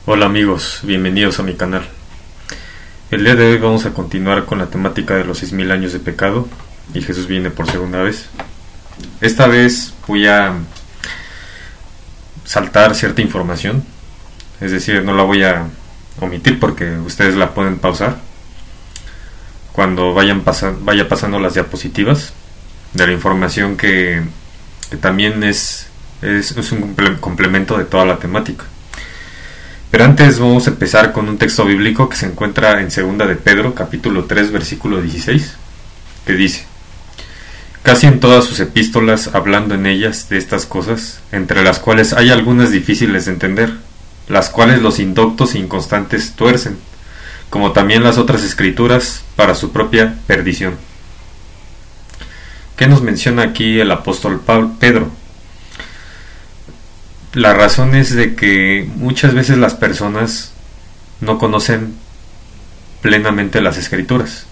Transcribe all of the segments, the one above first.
Hola amigos, bienvenidos a mi canal. El día de hoy vamos a continuar con la temática de los 6000 años de pecado y Jesús viene por segunda vez. Esta vez voy a saltar cierta información, es decir, no la voy a omitir porque ustedes la pueden pausar cuando vaya pasando las diapositivas de la información que también es un complemento de toda la temática. Pero antes vamos a empezar con un texto bíblico que se encuentra en 2 de Pedro, capítulo 3, versículo 16, que dice: casi en todas sus epístolas, hablando en ellas de estas cosas, entre las cuales hay algunas difíciles de entender, las cuales los indoctos e inconstantes tuercen, como también las otras escrituras, para su propia perdición. ¿Qué nos menciona aquí el apóstol Pedro? La razón es de que muchas veces las personas no conocen plenamente las escrituras,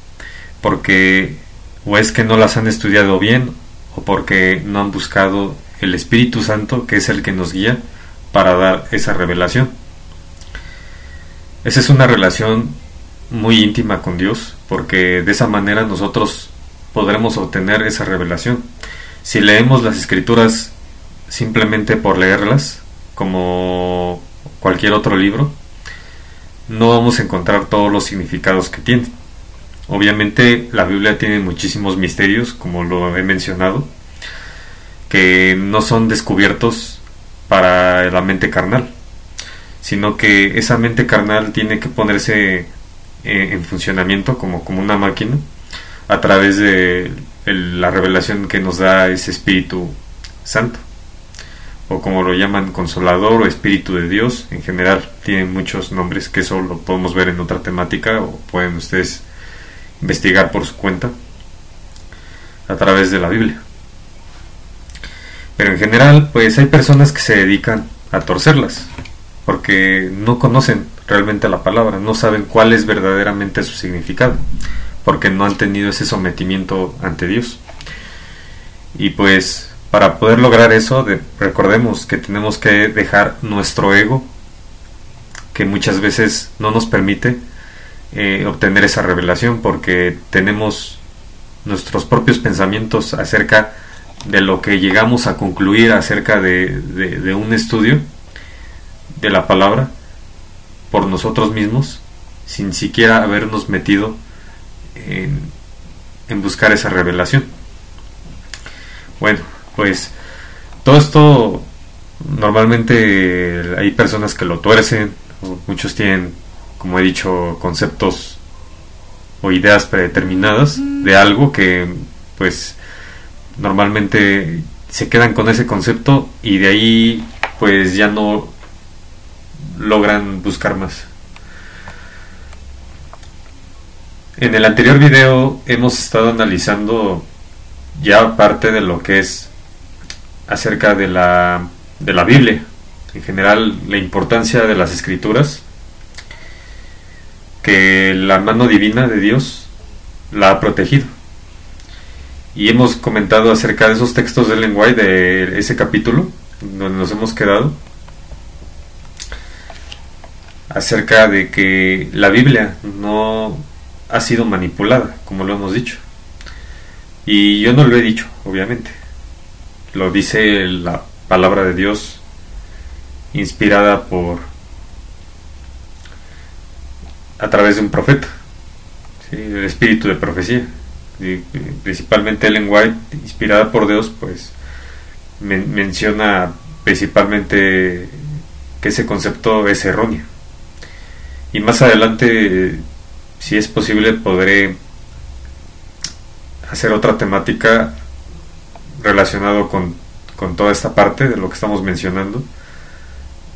porque o es que no las han estudiado bien, o porque no han buscado el Espíritu Santo, que es el que nos guía para dar esa revelación. Esa es una relación muy íntima con Dios, porque de esa manera nosotros podremos obtener esa revelación. Si leemos las escrituras simplemente por leerlas, como cualquier otro libro, no vamos a encontrar todos los significados que tiene. Obviamente la Biblia tiene muchísimos misterios, como lo he mencionado, que no son descubiertos para la mente carnal, sino que esa mente carnal tiene que ponerse en funcionamiento como una máquina a través de la revelación que nos da ese Espíritu Santo, o como lo llaman, Consolador o Espíritu de Dios. En general tiene muchos nombres, que eso lo podemos ver en otra temática, o pueden ustedes investigar por su cuenta a través de la Biblia. Pero en general, pues hay personas que se dedican a torcerlas, porque no conocen realmente la palabra, no saben cuál es verdaderamente su significado, porque no han tenido ese sometimiento ante Dios. Y pues para poder lograr eso, recordemos que tenemos que dejar nuestro ego, que muchas veces no nos permite obtener esa revelación, porque tenemos nuestros propios pensamientos acerca de lo que llegamos a concluir acerca de un estudio de la palabra por nosotros mismos, sin siquiera habernos metido en buscar esa revelación. Bueno, pues todo esto normalmente hay personas que lo tuercen, muchos tienen, como he dicho, conceptos o ideas predeterminadas de algo que pues normalmente se quedan con ese concepto y de ahí pues ya no logran buscar más. En el anterior video hemos estado analizando ya parte de lo que es acerca de la Biblia, en general, la importancia de las escrituras, que la mano divina de Dios la ha protegido. Y hemos comentado acerca de esos textos de Ellen White, de ese capítulo donde nos hemos quedado, acerca de que la Biblia no ha sido manipulada, como lo hemos dicho. Y yo no lo he dicho, obviamente. Lo dice la palabra de Dios, inspirada a través de un profeta, ¿sí? El espíritu de profecía. Y principalmente Ellen White, inspirada por Dios, pues menciona principalmente que ese concepto es erróneo. Y más adelante, si es posible, podré hacer otra temática relacionado con toda esta parte de lo que estamos mencionando,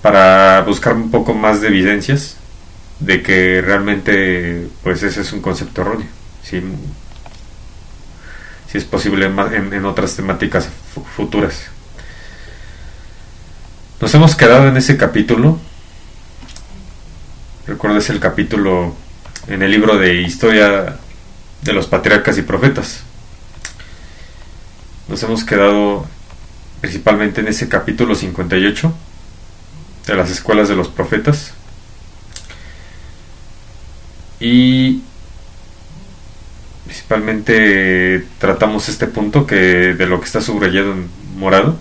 para buscar un poco más de evidencias de que realmente pues ese es un concepto erróneo. Si es posible en otras temáticas futuras. Nos hemos quedado en ese capítulo. Recuerdes el capítulo en el libro de Historia de los Patriarcas y Profetas. Nos hemos quedado principalmente en ese capítulo 58 de las escuelas de los profetas, y principalmente tratamos este punto que de lo que está subrayado en morado,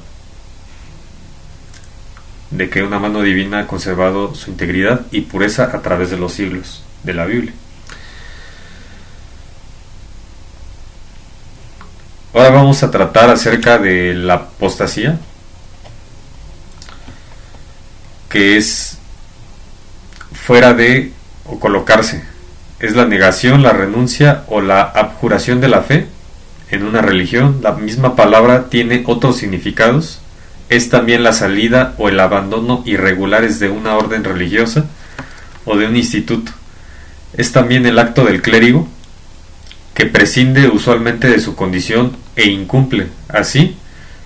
de que una mano divina ha conservado su integridad y pureza a través de los siglos de la Biblia. Ahora vamos a tratar acerca de la apostasía, que es fuera de o colocarse. Es la negación, la renuncia o la abjuración de la fe en una religión. La misma palabra tiene otros significados. Es también la salida o el abandono irregulares de una orden religiosa o de un instituto. Es también el acto del clérigo, que prescinde usualmente de su condición e incumple, así,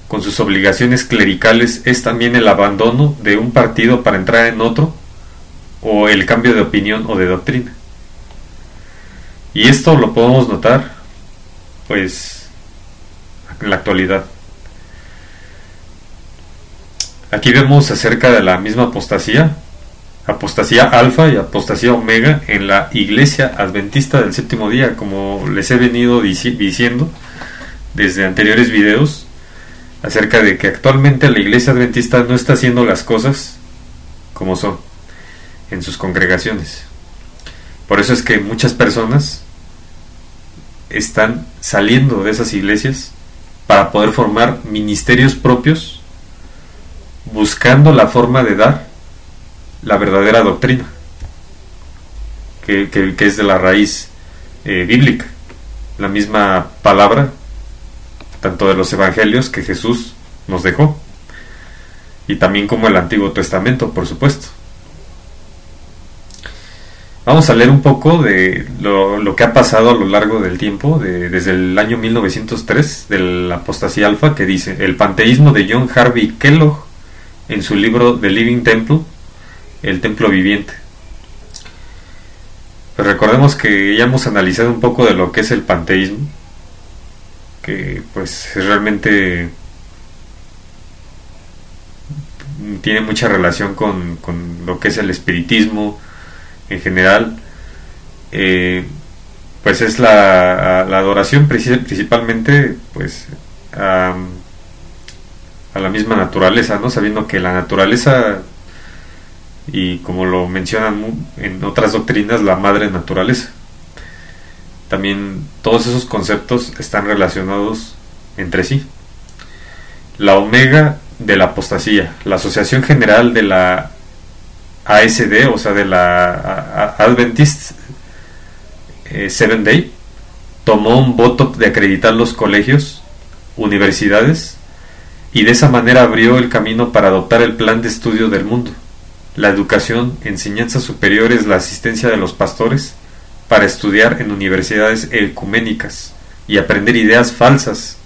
con sus obligaciones clericales. Es también el abandono de un partido para entrar en otro, o el cambio de opinión o de doctrina. Y esto lo podemos notar, pues, en la actualidad. Aquí vemos acerca de la misma apostasía alfa y apostasía omega en la Iglesia Adventista del Séptimo Día, como les he venido diciendo desde anteriores videos, acerca de que actualmente la Iglesia Adventista no está haciendo las cosas como son en sus congregaciones. Por eso es que muchas personas están saliendo de esas iglesias para poder formar ministerios propios, buscando la forma de dar la verdadera doctrina, que es de la raíz bíblica, la misma palabra, tanto de los evangelios que Jesús nos dejó, y también como el Antiguo Testamento, por supuesto. Vamos a leer un poco de lo que ha pasado a lo largo del tiempo, desde el año 1903, de la apostasía alfa, que dice: el panteísmo de John Harvey Kellogg, en su libro The Living Temple, el templo viviente. Pues recordemos que ya hemos analizado un poco de lo que es el panteísmo, que pues realmente tiene mucha relación con lo que es el espiritismo en general. Pues es la adoración principalmente, pues, a la misma naturaleza, ¿no? Sabiendo que la naturaleza, y como lo mencionan en otras doctrinas, la madre naturaleza, también todos esos conceptos están relacionados entre sí. La omega de la apostasía, la Asociación General de la ASD, o sea, de la Adventist Seventh Day, tomó un voto de acreditar los colegios, universidades, y de esa manera abrió el camino para adoptar el plan de estudio del mundo, la educación, enseñanzas superiores, la asistencia de los pastores, para estudiar en universidades ecuménicas y aprender ideas falsas.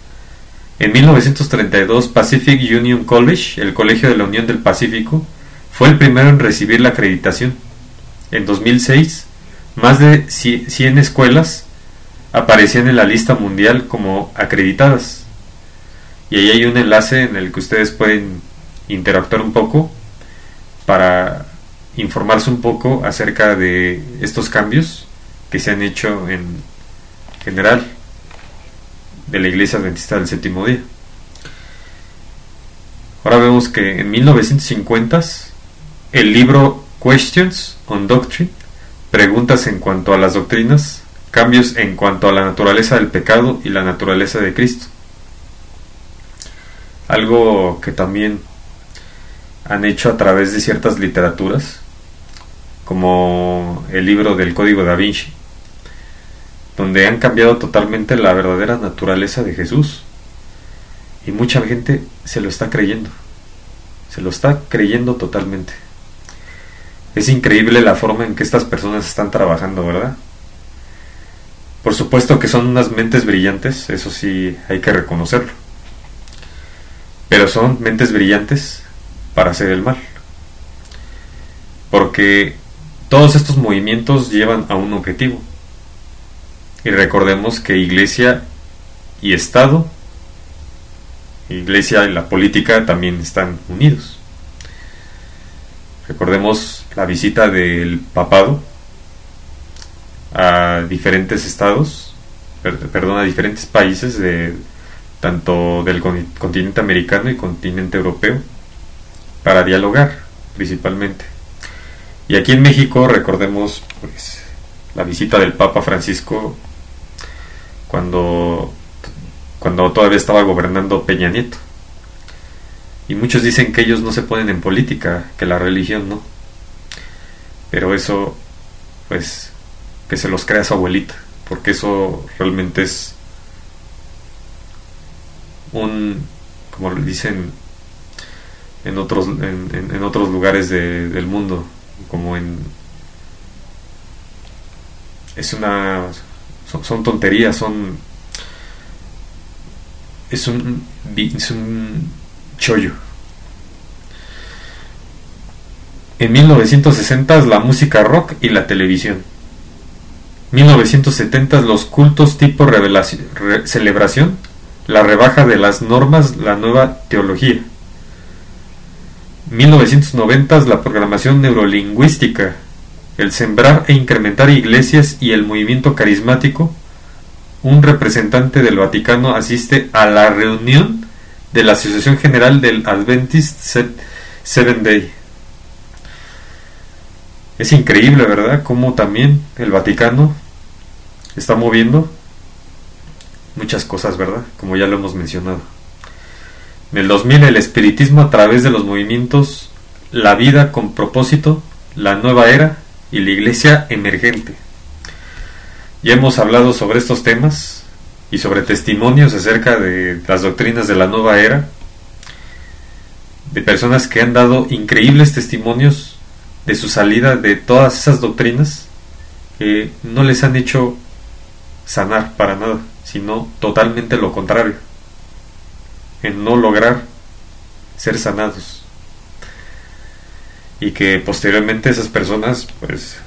En 1932, Pacific Union College, el Colegio de la Unión del Pacífico, fue el primero en recibir la acreditación. En 2006, más de 100 escuelas aparecían en la lista mundial como acreditadas. Y ahí hay un enlace en el que ustedes pueden interactuar un poco para informarse un poco acerca de estos cambios que se han hecho en general de la Iglesia Adventista del Séptimo Día. Ahora vemos que en 1950 el libro Questions on Doctrine, preguntas en cuanto a las doctrinas, cambios en cuanto a la naturaleza del pecado y la naturaleza de Cristo. Algo que también han hecho a través de ciertas literaturas, como el libro del Código Da Vinci, donde han cambiado totalmente la verdadera naturaleza de Jesús, y mucha gente se lo está creyendo totalmente. Es increíble la forma en que estas personas están trabajando, ¿verdad? Por supuesto que son unas mentes brillantes, eso sí hay que reconocerlo, pero son mentes brillantes para hacer el mal, porque todos estos movimientos llevan a un objetivo. Y recordemos que Iglesia y Estado, Iglesia y la política también están unidos. Recordemos la visita del papado a diferentes estados, perdón, a diferentes países tanto del continente americano y continente europeo, para dialogar principalmente. Y aquí en México recordemos pues la visita del Papa Francisco cuando todavía estaba gobernando Peña Nieto. Y muchos dicen que ellos no se ponen en política, que la religión no. Pero eso, pues, que se los crea su abuelita, porque eso realmente es como lo dicen en otros lugares del mundo, como son tonterías, es un chollo. En 1960 la música rock y la televisión. 1970 los cultos tipo celebración, la rebaja de las normas, la nueva teología. 1990 la programación neurolingüística, el sembrar e incrementar iglesias y el movimiento carismático. Un representante del Vaticano asiste a la reunión de la Asociación General del Adventist Seventh Day. Es increíble, ¿verdad? Cómo también el Vaticano está moviendo muchas cosas, ¿verdad? Como ya lo hemos mencionado. En el 2000 el espiritismo a través de los movimientos La vida con propósito, La nueva era y la iglesia emergente. Ya hemos hablado sobre estos temas y sobre testimonios acerca de las doctrinas de la nueva era, de personas que han dado increíbles testimonios de su salida de todas esas doctrinas que no les han hecho sanar para nada, sino totalmente lo contrario, en no lograr ser sanados, y que posteriormente esas personas pues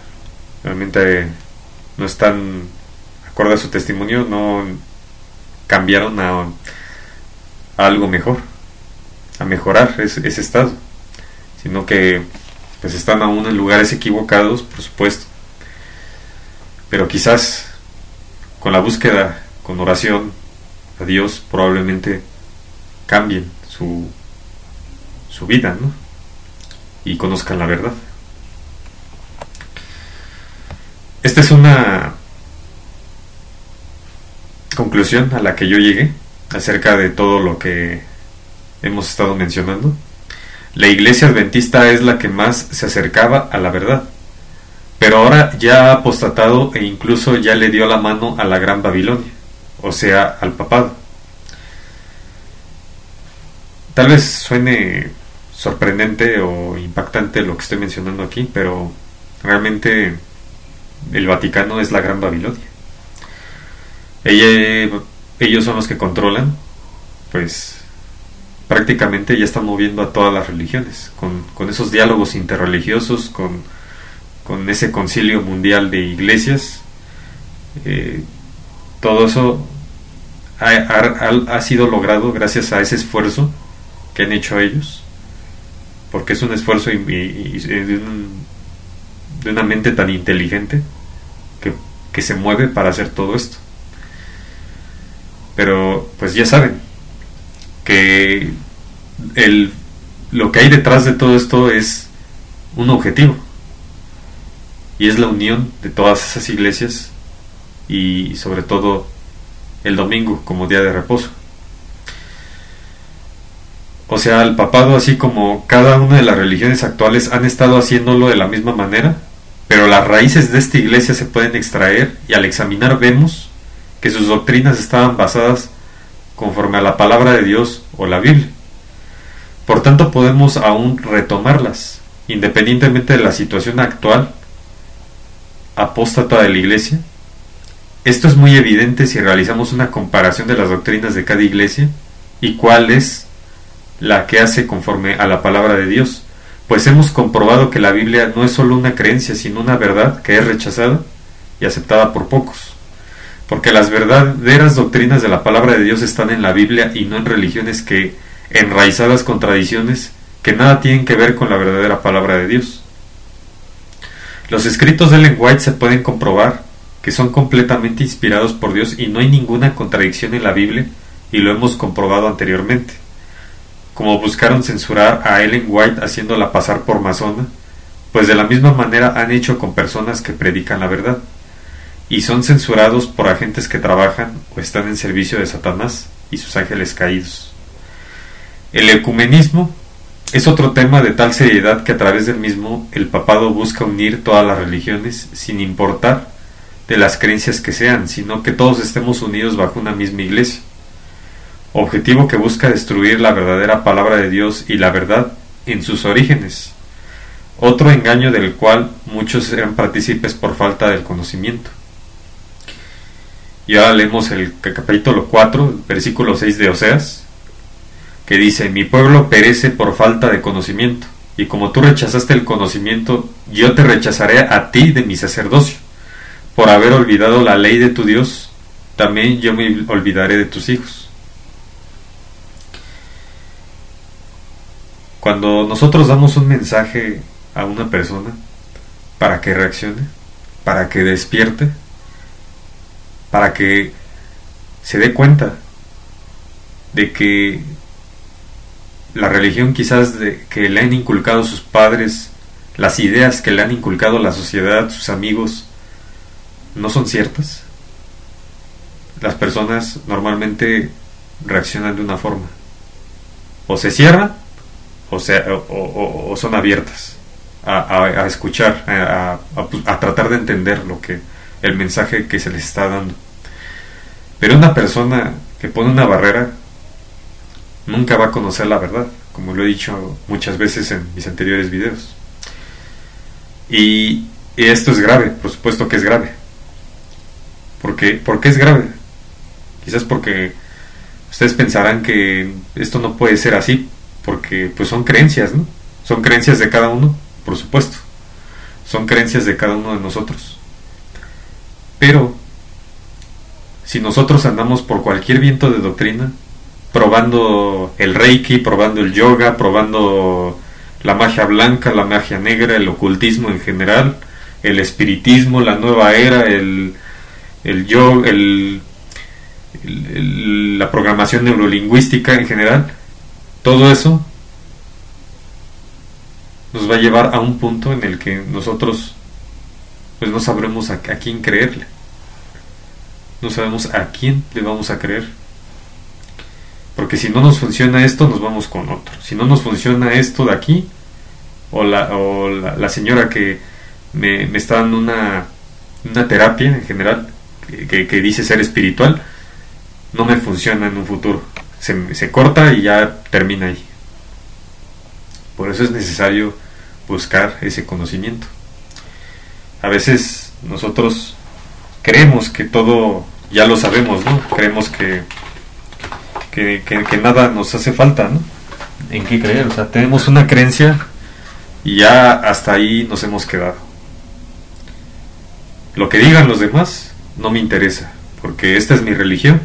realmente no están acorde a su testimonio, no cambiaron a algo mejor, a mejorar ese estado, sino que pues están aún en lugares equivocados, por supuesto, pero quizás con la búsqueda, con oración a Dios, probablemente cambien su vida, ¿no? Y conozcan la verdad. Esta es una conclusión a la que yo llegué acerca de todo lo que hemos estado mencionando. La iglesia adventista es la que más se acercaba a la verdad, pero ahora ya ha apostatado e incluso ya le dio la mano a la Gran Babilonia, o sea, al papado. Tal vez suene sorprendente o impactante lo que estoy mencionando aquí, pero realmente el Vaticano es la Gran Babilonia. Ellos son los que controlan, pues prácticamente ya están moviendo a todas las religiones, con esos diálogos interreligiosos, con ese concilio mundial de iglesias. Todo eso ha sido logrado gracias a ese esfuerzo que han hecho ellos, porque es un esfuerzo de una mente tan inteligente que se mueve para hacer todo esto. Pero pues ya saben que lo que hay detrás de todo esto es un objetivo, y es la unión de todas esas iglesias, y sobre todo el domingo como día de reposo. O sea, el papado, así como cada una de las religiones actuales, han estado haciéndolo de la misma manera, pero las raíces de esta iglesia se pueden extraer, y al examinar vemos que sus doctrinas estaban basadas conforme a la palabra de Dios o la Biblia. Por tanto, podemos aún retomarlas, independientemente de la situación actual apóstata de la iglesia. Esto es muy evidente si realizamos una comparación de las doctrinas de cada iglesia y cuál es la que hace conforme a la palabra de Dios, pues hemos comprobado que la Biblia no es solo una creencia, sino una verdad que es rechazada y aceptada por pocos, porque las verdaderas doctrinas de la palabra de Dios están en la Biblia y no en religiones enraizadas con tradiciones que nada tienen que ver con la verdadera palabra de Dios. Los escritos de Ellen White se pueden comprobar que son completamente inspirados por Dios y no hay ninguna contradicción en la Biblia, y lo hemos comprobado anteriormente. Como buscaron censurar a Ellen White haciéndola pasar por masona, pues de la misma manera han hecho con personas que predican la verdad, y son censurados por agentes que trabajan o están en servicio de Satanás y sus ángeles caídos. El ecumenismo es otro tema de tal seriedad que a través del mismo el papado busca unir todas las religiones sin importar de las creencias que sean, sino que todos estemos unidos bajo una misma iglesia. Objetivo que busca destruir la verdadera palabra de Dios y la verdad en sus orígenes. Otro engaño del cual muchos eran partícipes por falta del conocimiento. Y ahora leemos el capítulo 4, versículo 6 de Oseas, que dice: mi pueblo perece por falta de conocimiento, y como tú rechazaste el conocimiento, yo te rechazaré a ti de mi sacerdocio. Por haber olvidado la ley de tu Dios, también yo me olvidaré de tus hijos. Cuando nosotros damos un mensaje a una persona para que reaccione, para que despierte, para que se dé cuenta de que la religión quizás que le han inculcado sus padres, las ideas que le han inculcado la sociedad, sus amigos, no son ciertas, las personas normalmente reaccionan de una forma: o se cierran o son abiertas a escuchar, a tratar de entender el mensaje que se les está dando. Pero una persona que pone una barrera nunca va a conocer la verdad, como lo he dicho muchas veces en mis anteriores videos. Y esto es grave, por supuesto que es grave. ¿Por qué es grave? Quizás porque ustedes pensarán que esto no puede ser así, porque pues son creencias, ¿no? Son creencias de cada uno, por supuesto. Son creencias de cada uno de nosotros. Pero si nosotros andamos por cualquier viento de doctrina, probando el Reiki, probando el yoga, probando la magia blanca, la magia negra, el ocultismo en general, el espiritismo, la nueva era, la programación neurolingüística en general, todo eso nos va a llevar a un punto en el que nosotros pues no sabremos a quién creerle, no sabemos a quién le vamos a creer, porque si no nos funciona esto, nos vamos con otro. Si no nos funciona esto de aquí, o la señora que me está dando una terapia en general que dice ser espiritual, no me funciona en un futuro, se corta y ya termina ahí. Por eso es necesario buscar ese conocimiento. A veces nosotros creemos que todo ya lo sabemos, ¿no? Creemos que nada nos hace falta, ¿no? ¿En qué creer? O sea, tenemos una creencia y ya hasta ahí nos hemos quedado. Lo que digan los demás no me interesa, porque esta es mi religión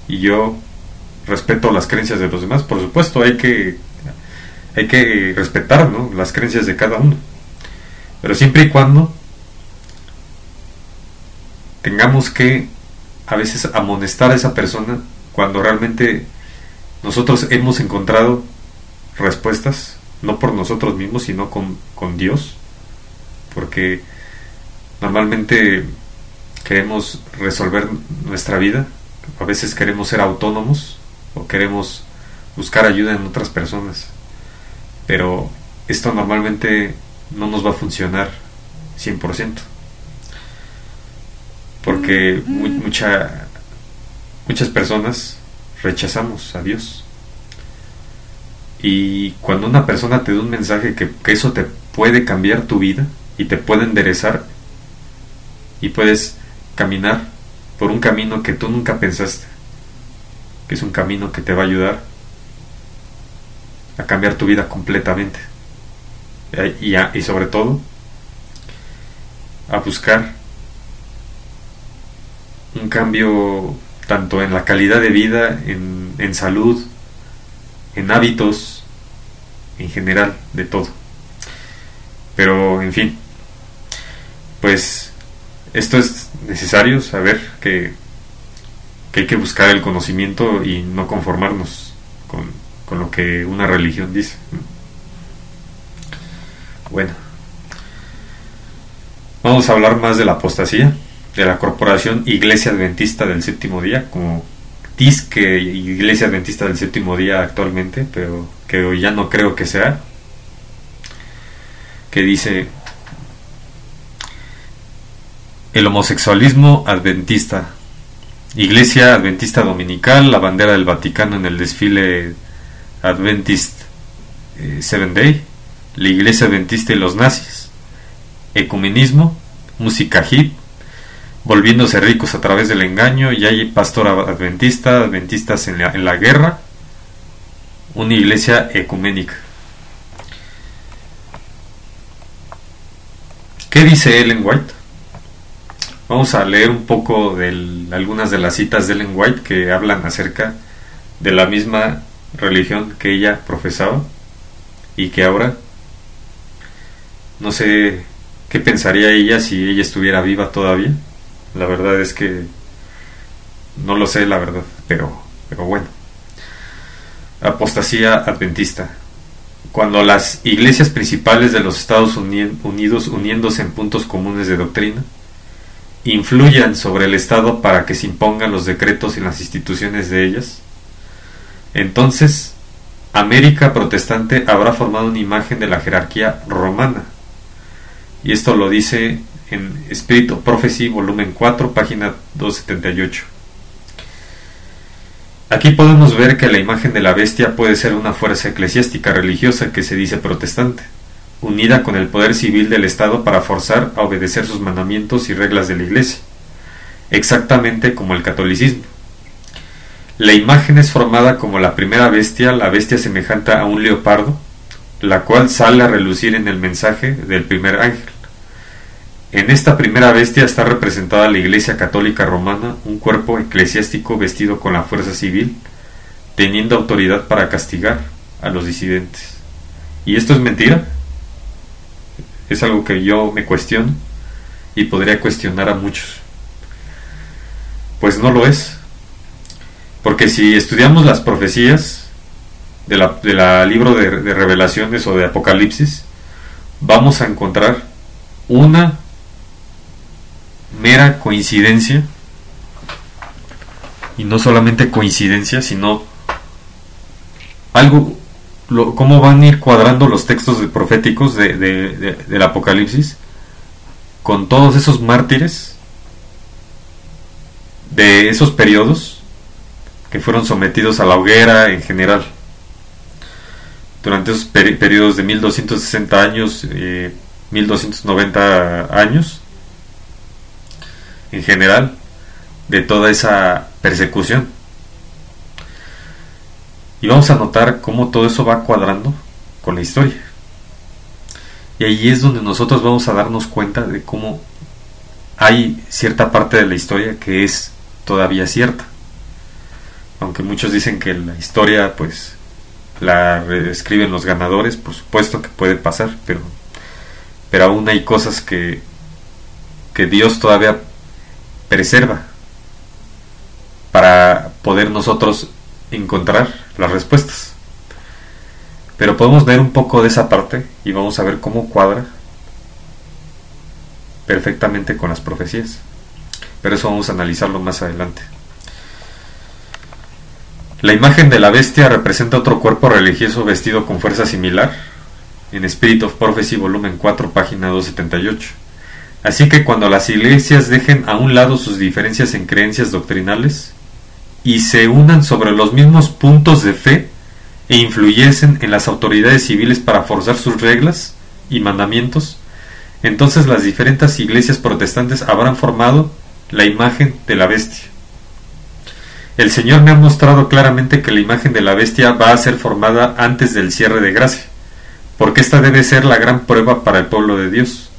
y yo respeto las creencias de los demás. Por supuesto, hay que respetar, ¿no?, las creencias de cada uno, pero siempre y cuando tengamos que a veces amonestar a esa persona cuando realmente nosotros hemos encontrado respuestas, no por nosotros mismos, sino con Dios, porque normalmente queremos resolver nuestra vida, a veces queremos ser autónomos o queremos buscar ayuda en otras personas, pero esto normalmente no nos va a funcionar 100%, porque muchas personas rechazamos a Dios. Y cuando una persona te da un mensaje que eso te puede cambiar tu vida y te puede enderezar y puedes caminar por un camino que tú nunca pensaste, que es un camino que te va a ayudar a cambiar tu vida completamente, y sobre todo a buscar un cambio tanto en la calidad de vida, en salud, en hábitos, en general, de todo. Pero en fin, pues Esto es necesario saber que hay que buscar el conocimiento y no conformarnos con lo que una religión dice. Bueno, vamos a hablar más de la apostasía, de la corporación Iglesia Adventista del Séptimo Día, como disque Iglesia Adventista del Séptimo Día actualmente, pero que ya no creo que sea, que dice: el homosexualismo adventista, Iglesia Adventista Dominical, la bandera del Vaticano en el desfile Adventist Seventh Day, la Iglesia Adventista y los nazis, ecumenismo, música hip, volviéndose ricos a través del engaño, y hay pastor adventista, adventistas en la guerra, una iglesia ecuménica. ¿Qué dice Ellen White? Vamos a leer un poco de algunas de las citas de Ellen White que hablan acerca de la misma religión que ella profesaba y que ahora no sé qué pensaría ella si ella estuviera viva todavía. La verdad es que no lo sé, la verdad, pero bueno. Apostasía adventista. Cuando las iglesias principales de los Estados Unidos, uniéndose en puntos comunes de doctrina, influyan sobre el Estado para que se impongan los decretos y las instituciones de ellas, entonces América protestante habrá formado una imagen de la jerarquía romana. Y esto lo dice en Spirit of Prophecy, volumen 4, página 278. Aquí podemos ver que la imagen de la bestia puede ser una fuerza eclesiástica religiosa que se dice protestante, unida con el poder civil del Estado para forzar a obedecer sus mandamientos y reglas de la Iglesia, exactamente como el catolicismo. La imagen es formada como la primera bestia, la bestia semejante a un leopardo, la cual sale a relucir en el mensaje del primer ángel. En esta primera bestia está representada la Iglesia Católica Romana, un cuerpo eclesiástico vestido con la fuerza civil, teniendo autoridad para castigar a los disidentes. ¿Y esto es mentira? Es algo que yo me cuestiono y podría cuestionar a muchos. Pues no lo es, porque si estudiamos las profecías de la libro de Revelaciones o de Apocalipsis, vamos a encontrar una mera coincidencia, y no solamente coincidencia, sino algo, cómo van a ir cuadrando los textos proféticos del Apocalipsis con todos esos mártires de esos periodos que fueron sometidos a la hoguera en general durante esos periodos de 1260 años, 1290 años en general, de toda esa persecución. Y vamos a notar cómo todo eso va cuadrando con la historia. Y ahí es donde nosotros vamos a darnos cuenta de cómo hay cierta parte de la historia que es todavía cierta. Aunque muchos dicen que la historia pues la reescriben los ganadores, por supuesto que puede pasar, pero aún hay cosas que Dios todavía preserva para poder nosotros encontrar las respuestas. Pero podemos ver un poco de esa parte y vamos a ver cómo cuadra perfectamente con las profecías. Pero eso vamos a analizarlo más adelante. La imagen de la bestia representa otro cuerpo religioso vestido con fuerza similar, en Spirit of Prophecy, volumen 4, página 278. Así que cuando las iglesias dejen a un lado sus diferencias en creencias doctrinales y se unan sobre los mismos puntos de fe e influyesen en las autoridades civiles para forzar sus reglas y mandamientos, entonces las diferentes iglesias protestantes habrán formado la imagen de la bestia. El Señor me ha mostrado claramente que la imagen de la bestia va a ser formada antes del cierre de gracia, porque esta debe ser la gran prueba para el pueblo de Dios,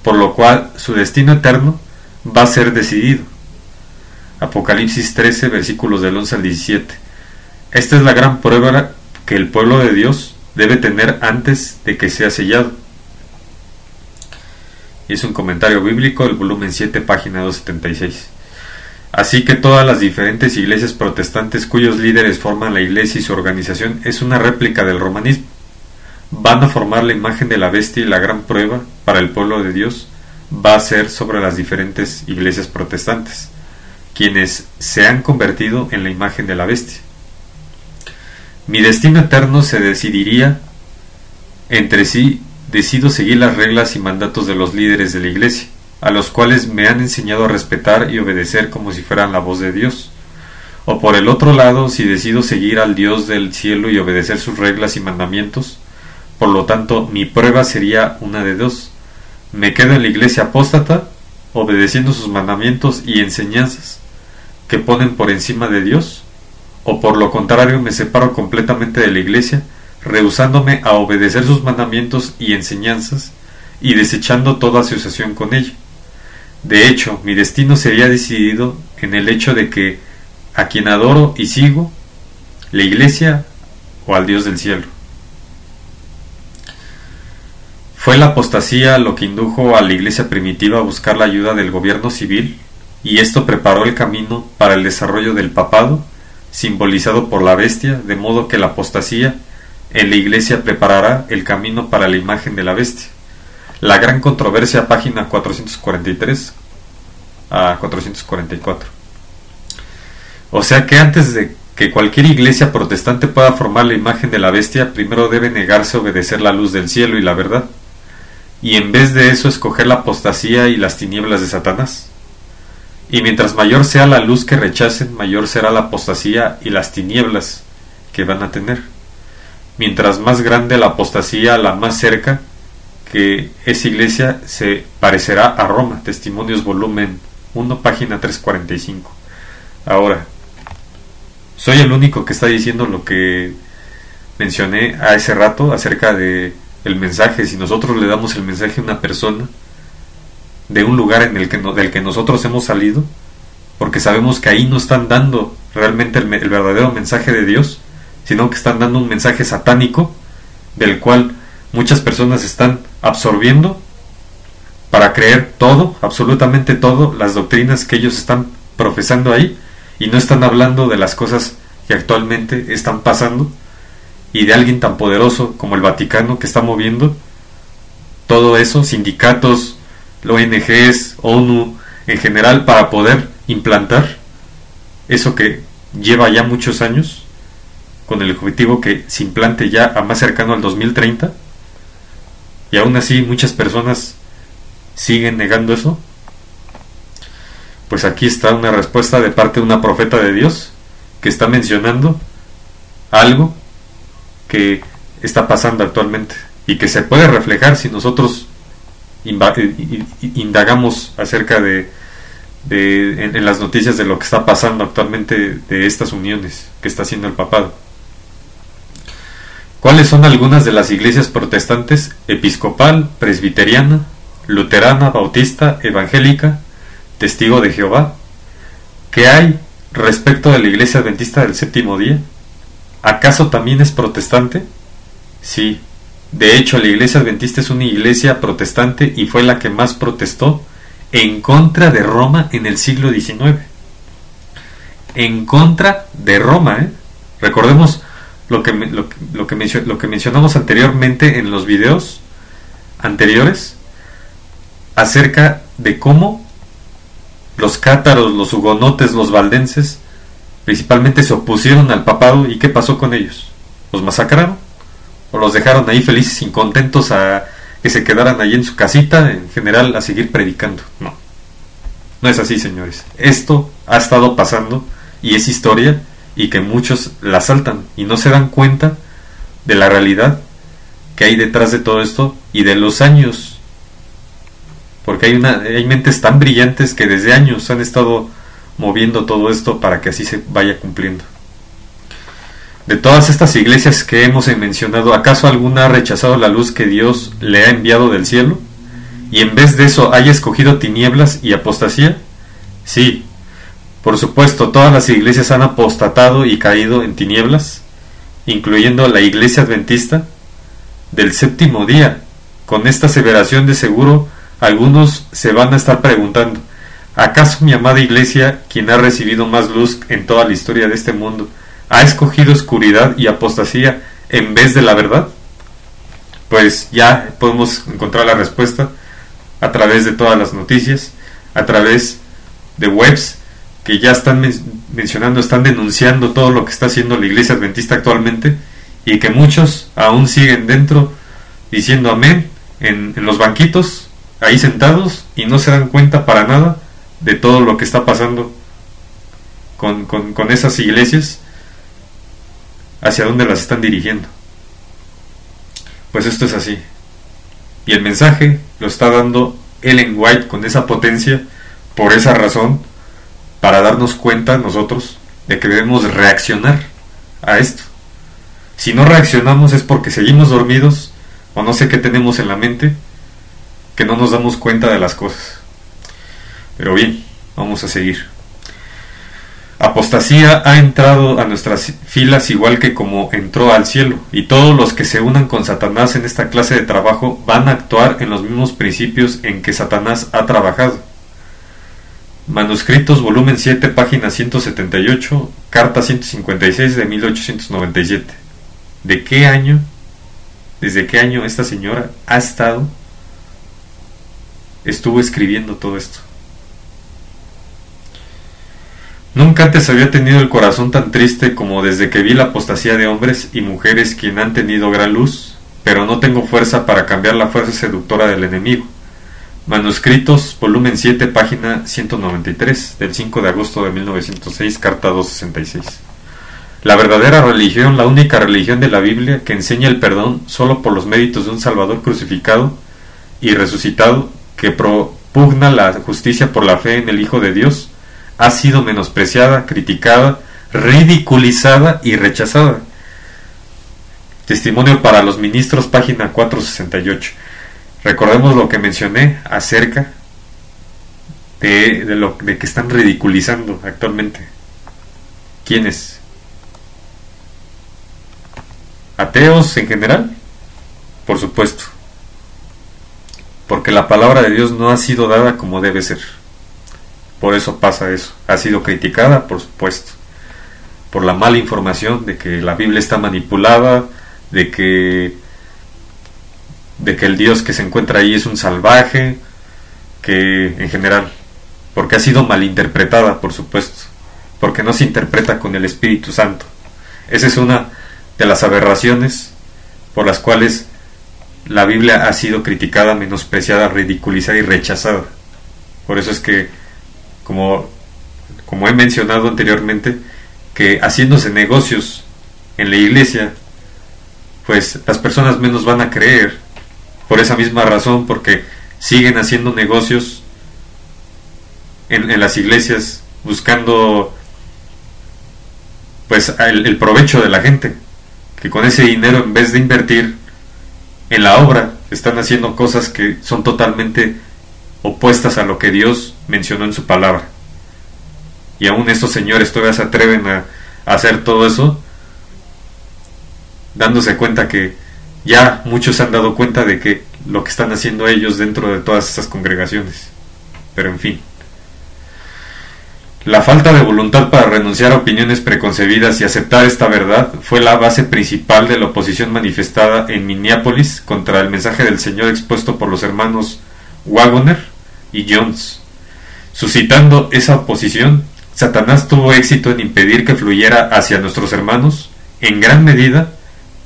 por lo cual su destino eterno va a ser decidido. Apocalipsis 13, versículos del 11 al 17. Esta es la gran prueba que el pueblo de Dios debe tener antes de que sea sellado. Y es un comentario bíblico, el volumen 7, página 276. Así que todas las diferentes iglesias protestantes cuyos líderes forman la iglesia y su organización es una réplica del romanismo. Van a formar la imagen de la bestia, y la gran prueba para el pueblo de Dios va a ser sobre las diferentes iglesias protestantes, quienes se han convertido en la imagen de la bestia. Mi destino eterno se decidiría entre si decido seguir las reglas y mandatos de los líderes de la iglesia, a los cuales me han enseñado a respetar y obedecer como si fueran la voz de Dios, o por el otro lado, si decido seguir al Dios del cielo y obedecer sus reglas y mandamientos. Por lo tanto, mi prueba sería una de dos: me quedo en la iglesia apóstata, obedeciendo sus mandamientos y enseñanzas que ponen por encima de Dios, o por lo contrario me separo completamente de la iglesia, rehusándome a obedecer sus mandamientos y enseñanzas y desechando toda asociación con ella. De hecho, mi destino sería decidido en el hecho de que a quien adoro y sigo, la iglesia o al Dios del cielo. Fue la apostasía lo que indujo a la iglesia primitiva a buscar la ayuda del gobierno civil, y esto preparó el camino para el desarrollo del papado, simbolizado por la bestia, de modo que la apostasía en la iglesia preparará el camino para la imagen de la bestia. La gran controversia, página 443 a 444. O sea que antes de que cualquier iglesia protestante pueda formar la imagen de la bestia, primero debe negarse a obedecer la luz del cielo y la verdad, y en vez de eso escoger la apostasía y las tinieblas de Satanás. Y mientras mayor sea la luz que rechacen, mayor será la apostasía y las tinieblas que van a tener. Mientras más grande la apostasía, la más cerca que esa iglesia se parecerá a Roma. Testimonios volumen 1, página 345. Ahora, soy el único que está diciendo lo que mencioné a ese rato acerca de el mensaje. Si nosotros le damos el mensaje a una persona de un lugar en el que del que nosotros hemos salido, porque sabemos que ahí no están dando realmente el verdadero mensaje de Dios, sino que están dando un mensaje satánico del cual muchas personas están absorbiendo para creer todo, absolutamente todo, las doctrinas que ellos están profesando ahí, y no están hablando de las cosas que actualmente están pasando y de alguien tan poderoso como el Vaticano, que está moviendo todo eso, sindicatos, ONGs, ONU en general, para poder implantar eso que lleva ya muchos años, con el objetivo que se implante ya a más cercano al 2030, y aún así muchas personas siguen negando eso. Pues aquí está una respuesta de parte de una profeta de Dios que está mencionando algo que está pasando actualmente y que se puede reflejar si nosotros indagamos acerca en las noticias de lo que está pasando actualmente, de estas uniones que está haciendo el papado. ¿Cuáles son algunas de las iglesias protestantes? Episcopal, presbiteriana, luterana, bautista, evangélica, testigo de Jehová. ¿Qué hay respecto de la iglesia adventista del séptimo día? ¿Acaso también es protestante? Sí. De hecho, la iglesia adventista es una iglesia protestante y fue la que más protestó en contra de Roma en el siglo XIX. En contra de Roma, Recordemos lo que mencionamos anteriormente en los videos anteriores acerca de cómo los cátaros, los hugonotes, los valdenses principalmente se opusieron al papado. ¿Y qué pasó con ellos? ¿Los masacraron? ¿O los dejaron ahí felices y contentos a que se quedaran ahí en su casita, en general, a seguir predicando? No, no es así, señores. Esto ha estado pasando y es historia, y que muchos la saltan y no se dan cuenta de la realidad que hay detrás de todo esto y de los años, porque hay mentes tan brillantes que desde años han estado moviendo todo esto para que así se vaya cumpliendo. De todas estas iglesias que hemos mencionado, ¿acaso alguna ha rechazado la luz que Dios le ha enviado del cielo? ¿Y en vez de eso haya escogido tinieblas y apostasía? Sí, por supuesto, todas las iglesias han apostatado y caído en tinieblas, incluyendo la iglesia adventista del séptimo día. Con esta aseveración de seguro algunos se van a estar preguntando, ¿acaso mi amada iglesia, quien ha recibido más luz en toda la historia de este mundo, ha escogido oscuridad y apostasía en vez de la verdad? Pues ya podemos encontrar la respuesta a través de todas las noticias, a través de webs que ya están mencionando, están denunciando todo lo que está haciendo la iglesia adventista actualmente, y que muchos aún siguen dentro diciendo amén en los banquitos, ahí sentados, y no se dan cuenta para nada de todo lo que está pasando con esas iglesias, hacia dónde las están dirigiendo. Pues esto es así, y el mensaje lo está dando Ellen White con esa potencia, por esa razón, para darnos cuenta nosotros de que debemos reaccionar a esto. Si no reaccionamos es porque seguimos dormidos, o no sé qué tenemos en la mente, que no nos damos cuenta de las cosas. Pero bien, vamos a seguir. Apostasía ha entrado a nuestras filas igual que como entró al cielo, y todos los que se unan con Satanás en esta clase de trabajo van a actuar en los mismos principios en que Satanás ha trabajado. Manuscritos, volumen 7, página 178, carta 156 de 1897. ¿De qué año? ¿Desde qué año esta señora estuvo escribiendo todo esto? Nunca antes había tenido el corazón tan triste como desde que vi la apostasía de hombres y mujeres quien han tenido gran luz, pero no tengo fuerza para cambiar la fuerza seductora del enemigo. Manuscritos, volumen 7, página 193, del 5 de agosto de 1906, carta 266. La verdadera religión, la única religión de la Biblia que enseña el perdón solo por los méritos de un Salvador crucificado y resucitado, que propugna la justicia por la fe en el Hijo de Dios, ha sido menospreciada, criticada, ridiculizada y rechazada. Testimonio para los ministros, página 468. Recordemos lo que mencioné acerca de que están ridiculizando actualmente. ¿Quiénes? ¿Ateos en general? Por supuesto. Porque la palabra de Dios no ha sido dada como debe ser. Por eso pasa eso. Ha sido criticada, por supuesto, por la mala información de que la Biblia está manipulada, de que el Dios que se encuentra ahí es un salvaje, que en general, porque ha sido malinterpretada, por supuesto, porque no se interpreta con el Espíritu Santo. Esa es una de las aberraciones por las cuales la Biblia ha sido criticada, menospreciada, ridiculizada y rechazada. Por eso es que, como he mencionado anteriormente, que haciéndose negocios en la iglesia, pues las personas menos van a creer, por esa misma razón, porque siguen haciendo negocios en las iglesias, buscando pues el provecho de la gente, que con ese dinero, en vez de invertir en la obra, están haciendo cosas que son totalmente opuestas a lo que Dios mencionó en su palabra. Y aún estos señores todavía se atreven a hacer todo eso, dándose cuenta que ya muchos se han dado cuenta de que lo que están haciendo ellos dentro de todas esas congregaciones. Pero en fin, la falta de voluntad para renunciar a opiniones preconcebidas y aceptar esta verdad fue la base principal de la oposición manifestada en Minneapolis contra el mensaje del Señor expuesto por los hermanos Waggoner y Jones. Suscitando esa oposición, Satanás tuvo éxito en impedir que fluyera hacia nuestros hermanos, en gran medida,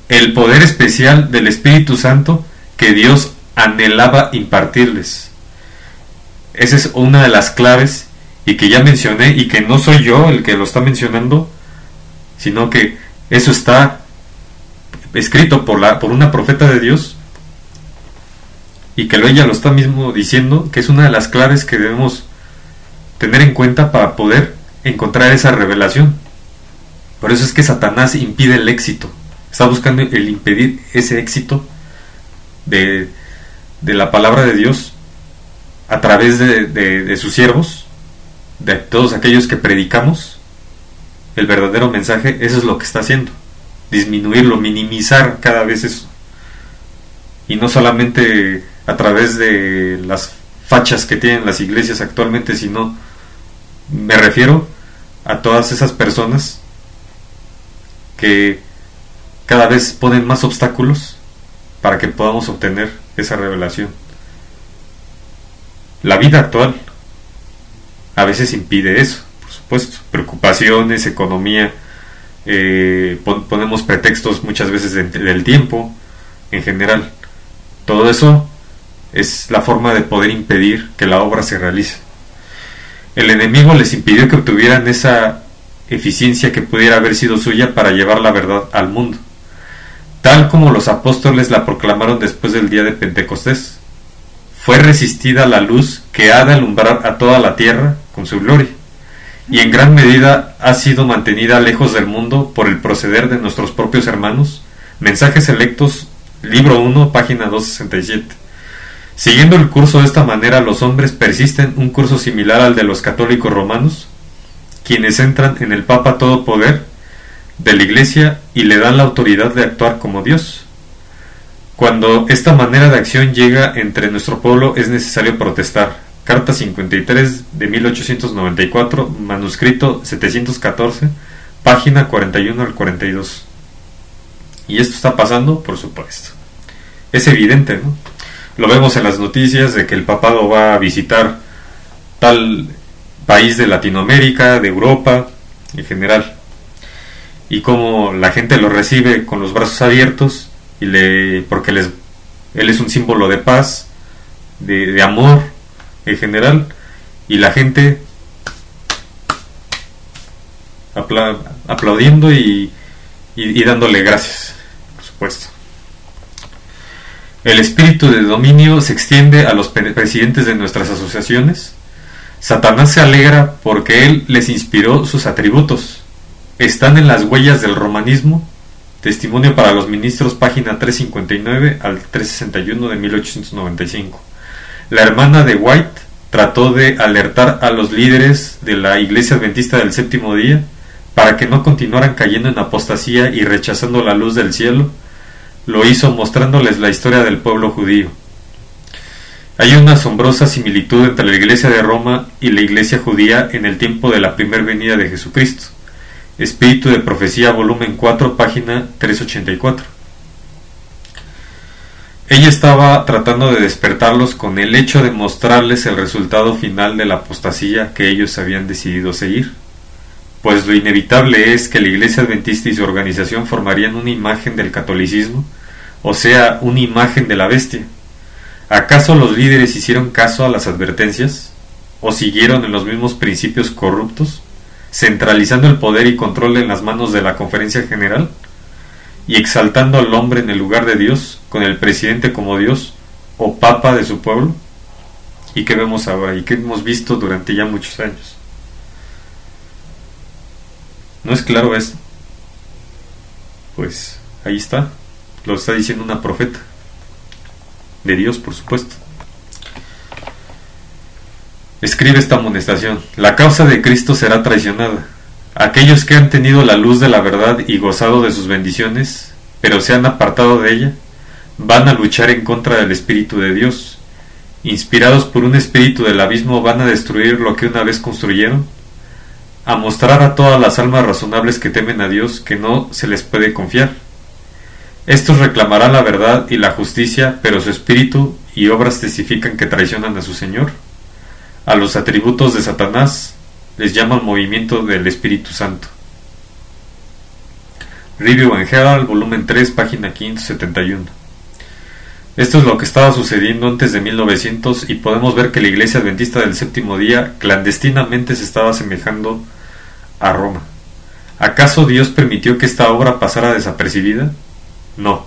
el poder especial del Espíritu Santo que Dios anhelaba impartirles. Esa es una de las claves, y que ya mencioné, y que no soy yo el que lo está mencionando, sino que eso está escrito por una profeta de Dios, y que ella lo está mismo diciendo, que es una de las claves que debemos tener en cuenta para poder encontrar esa revelación. Por eso es que Satanás impide el éxito, está buscando el impedir ese éxito de la palabra de Dios a través de sus siervos, de todos aquellos que predicamos el verdadero mensaje. Eso es lo que está haciendo, disminuirlo, minimizar cada vez eso, y no solamente a través de las fachas que tienen las iglesias actualmente, sino me refiero a todas esas personas que cada vez ponen más obstáculos para que podamos obtener esa revelación. La vida actual a veces impide eso, por supuesto. Preocupaciones, economía, ponemos pretextos muchas veces del tiempo en general. Todo eso es la forma de poder impedir que la obra se realice. El enemigo les impidió que obtuvieran esa eficiencia que pudiera haber sido suya para llevar la verdad al mundo, tal como los apóstoles la proclamaron después del día de Pentecostés. Fue resistida la luz que ha de alumbrar a toda la tierra con su gloria, y en gran medida ha sido mantenida lejos del mundo por el proceder de nuestros propios hermanos. Mensajes Selectos, libro 1, página 267. Siguiendo el curso de esta manera, los hombres persisten un curso similar al de los católicos romanos, quienes entran en el Papa todo poder de la Iglesia y le dan la autoridad de actuar como Dios. Cuando esta manera de acción llega entre nuestro pueblo, es necesario protestar. Carta 53 de 1894, manuscrito 714, página 41 al 42. Y esto está pasando, por supuesto. Es evidente, ¿no? Lo vemos en las noticias de que el papado va a visitar tal país de Latinoamérica, de Europa, en general. Y cómo la gente lo recibe con los brazos abiertos, porque él es un símbolo de paz, de amor en general, y la gente aplaudiendo y dándole gracias, por supuesto. El espíritu de dominio se extiende a los presidentes de nuestras asociaciones. Satanás se alegra porque él les inspiró sus atributos. Están en las huellas del romanismo. Testimonio para los ministros, página 359 al 361 de 1895. La hermana de White trató de alertar a los líderes de la Iglesia Adventista del Séptimo Día para que no continuaran cayendo en apostasía y rechazando la luz del cielo. Lo hizo mostrándoles la historia del pueblo judío. Hay una asombrosa similitud entre la Iglesia de Roma y la Iglesia judía en el tiempo de la primera venida de Jesucristo. Espíritu de Profecía, volumen 4, página 384. Ella estaba tratando de despertarlos con el hecho de mostrarles el resultado final de la apostasía que ellos habían decidido seguir, pues lo inevitable es que la Iglesia Adventista y su organización formarían una imagen del catolicismo, o sea, una imagen de la bestia. ¿Acaso los líderes hicieron caso a las advertencias? ¿O siguieron en los mismos principios corruptos, centralizando el poder y control en las manos de la Conferencia General y exaltando al hombre en el lugar de Dios, con el presidente como Dios o Papa de su pueblo? ¿Y qué vemos ahora? ¿Y qué hemos visto durante ya muchos años? ¿No es claro esto? Pues ahí está, lo está diciendo una profeta de Dios, por supuesto. Escribe esta amonestación: la causa de Cristo será traicionada. Aquellos que han tenido la luz de la verdad y gozado de sus bendiciones, pero se han apartado de ella, van a luchar en contra del Espíritu de Dios. Inspirados por un espíritu del abismo, van a destruir lo que una vez construyeron, a mostrar a todas las almas razonables que temen a Dios que no se les puede confiar. Estos reclamarán la verdad y la justicia, pero su espíritu y obras testifican que traicionan a su Señor. A los atributos de Satanás les llaman movimiento del Espíritu Santo. Review and Herald, volumen 3, página 571. Esto es lo que estaba sucediendo antes de 1900 y podemos ver que la Iglesia Adventista del Séptimo Día clandestinamente se estaba asemejando a Roma. ¿Acaso Dios permitió que esta obra pasara desapercibida? No.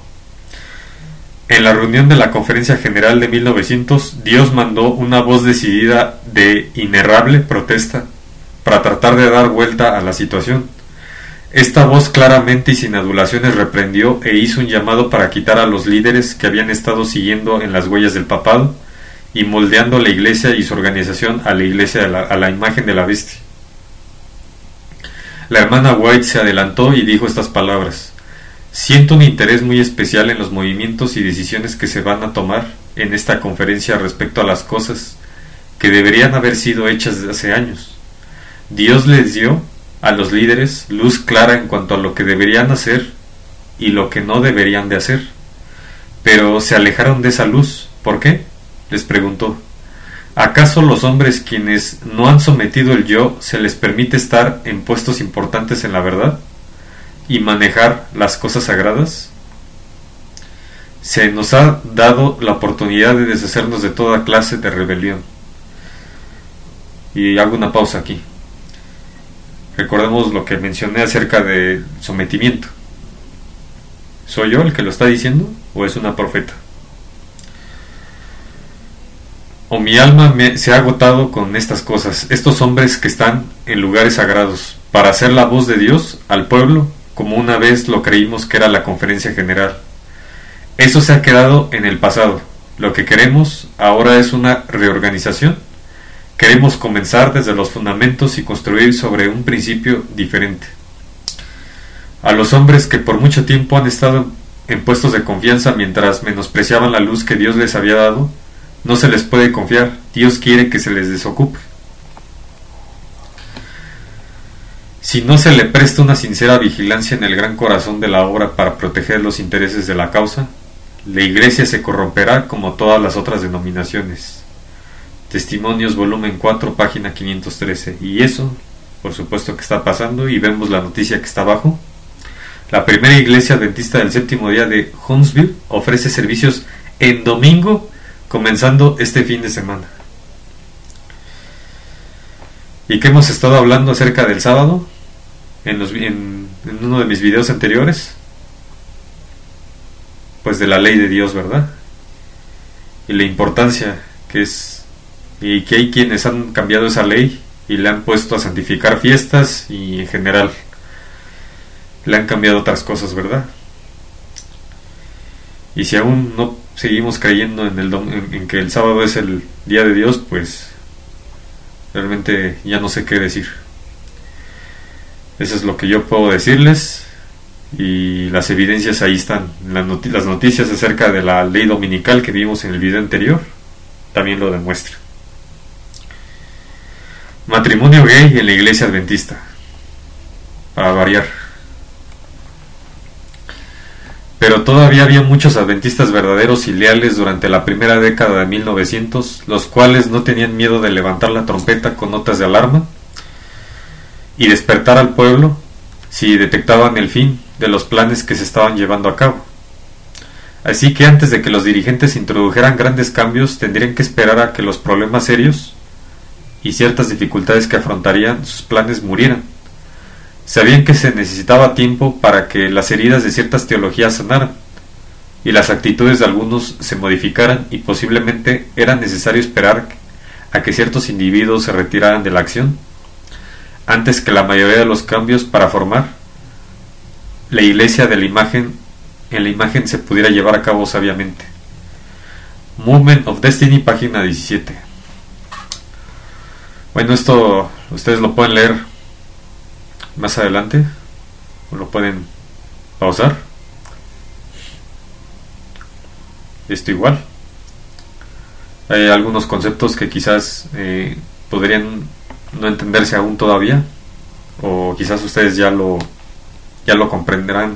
En la reunión de la Conferencia General de 1900, Dios mandó una voz decidida de inerrable protesta para tratar de dar vuelta a la situación. Esta voz claramente y sin adulaciones reprendió e hizo un llamado para quitar a los líderes que habían estado siguiendo en las huellas del papado y moldeando la Iglesia y su organización a la Iglesia a la imagen de la bestia. La hermana White se adelantó y dijo estas palabras: siento un interés muy especial en los movimientos y decisiones que se van a tomar en esta conferencia respecto a las cosas que deberían haber sido hechas desde hace años. Dios les dio a los líderes luz clara en cuanto a lo que deberían hacer y lo que no deberían de hacer. Pero se alejaron de esa luz. ¿Por qué?, les preguntó. ¿Acaso los hombres quienes no han sometido el yo se les permite estar en puestos importantes en la verdad y manejar las cosas sagradas? Se nos ha dado la oportunidad de deshacernos de toda clase de rebelión. Y hago una pausa aquí. Recordemos lo que mencioné acerca del sometimiento. ¿Soy yo el que lo está diciendo o es una profeta? O mi alma se ha agotado con estas cosas, estos hombres que están en lugares sagrados, para hacer la voz de Dios al pueblo, como una vez lo creímos que era la conferencia general. Eso se ha quedado en el pasado. Lo que queremos ahora es una reorganización. Queremos comenzar desde los fundamentos y construir sobre un principio diferente. A los hombres que por mucho tiempo han estado en puestos de confianza mientras menospreciaban la luz que Dios les había dado, no se les puede confiar. Dios quiere que se les desocupe. Si no se le presta una sincera vigilancia en el gran corazón de la obra para proteger los intereses de la causa, la Iglesia se corromperá como todas las otras denominaciones. Testimonios, volumen 4, página 513. Y eso, por supuesto que está pasando, y vemos la noticia que está abajo. La primera iglesia adventista del séptimo día de Huntsville ofrece servicios en domingo, comenzando este fin de semana. ¿Y qué hemos estado hablando acerca del sábado? En uno de mis videos anteriores. Pues de la ley de Dios, ¿verdad? Y la importancia que es, y que hay quienes han cambiado esa ley y le han puesto a santificar fiestas y en general le han cambiado otras cosas, ¿verdad? Y si aún no seguimos creyendo en que el sábado es el día de Dios, pues realmente ya no sé qué decir. Eso es lo que yo puedo decirles, y las evidencias ahí están. Las noticias acerca de la ley dominical que vimos en el video anterior también lo demuestran. Matrimonio gay en la iglesia adventista, para variar. Pero todavía había muchos adventistas verdaderos y leales durante la primera década de 1900, los cuales no tenían miedo de levantar la trompeta con notas de alarma y despertar al pueblo si detectaban el fin de los planes que se estaban llevando a cabo. Así que antes de que los dirigentes introdujeran grandes cambios, tendrían que esperar a que los problemas serios y ciertas dificultades que afrontarían sus planes murieran. Sabían que se necesitaba tiempo para que las heridas de ciertas teologías sanaran y las actitudes de algunos se modificaran, y posiblemente era necesario esperar a que ciertos individuos se retiraran de la acción antes que la mayoría de los cambios para formar la iglesia en la imagen se pudiera llevar a cabo sabiamente. Movement of Destiny, página 17. Bueno, esto ustedes lo pueden leer más adelante, o lo pueden pausar. Esto igual. Hay algunos conceptos que quizás podrían no entenderse aún todavía, o quizás ustedes ya lo comprenderán